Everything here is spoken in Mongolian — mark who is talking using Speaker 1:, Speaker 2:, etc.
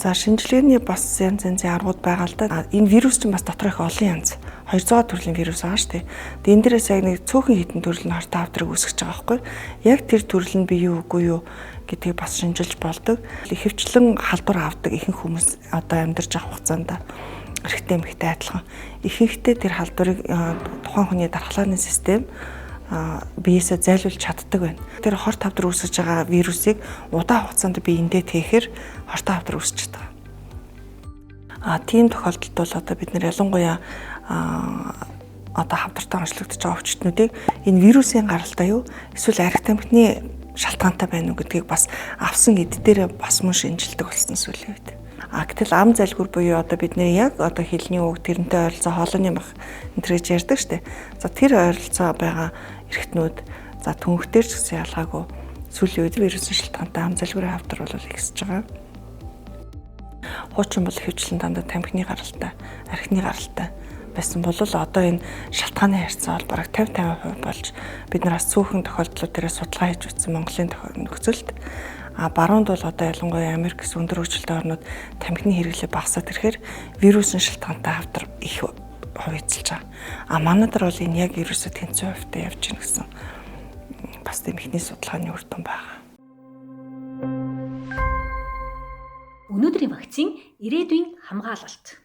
Speaker 1: За шинжилгээний бас янз янзын аргууд байгаа л да. Энэ вирус чинь бас дотор их олон янз. 200 төрлийн вирус байгаа шүү дээ. Тэгээд энэ дээрээс яг нэг цөөхөн хитэн төрөл нь хортой авдрыг үүсгэж байгаа байхгүй. Яг тэр төрөл нь бий юу үгүй юу гэдгийг бас шинжилж болдог. Ихэвчлэн халдвар авдаг ихэнх хүмүүс одоо амьдарч авах хугацаанд эрэгтэй эмэгтэй адилхан. Ихэнхдээ тэр халдварыг тухайн хүний дархлааны систем биесээ зайлуулж чаддаг байна. Тэр хорт авдар үүсгэж байгаа вирусыг удаан хугацаанд биендээ тээхээр хортой авдар үүсэж байгаа. Тийм тохиолдолд бол одоо бид нэр ялангуяа одоо хавдартай онцлогдож байгаа өвчтнүүдийг энэ вирусын гаралтай юу эсвэл арх тамхины шалтгаантай байна уу гэдгийг бас авсан эд дээр бас мөн шинжилдэг болсон сүүлийн үед. Гэтэл ам залгуур буюу одоо бидний яг одоо хэлний үг тэрнтэй ойролцоо хоолойны мах энэ гэж ярьдаг штеп. За тэр ойролцоо байгаа эрэгтнүүд за түнхтэр ч гэсэн ялгаагүй сүүлийн үед вирусын шалтгаантай ам залгуурын хавдар бол ихсэж байгаа. Хуучин бол хөвчлэн дандаа тамхины гаралтай, архины гаралтай байсан бол одоо энэ шалтгааны харьцаа бол бараг 50% болж бид нар бас цөөхөн тохиолдлууд дээр судалгаа хийж үзсэн Монголын нөхцөлд баруунд бол одоо ялангуяа Америк гэсэн өндөр хөгжилтэй орнууд тамхины хэрэглээ багасаад ирэхээр вирусын шалтгаантай хавдар их хувьцалж байгаа. Манайдар бол энэ яг ерөөсөө тэнцүү хувьтай явж гин гэсэн бас тийм ихний судалгааны үр дүн байгаа.
Speaker 2: Өнөөдрийн вакцин ирээдүйн хамгаалалт.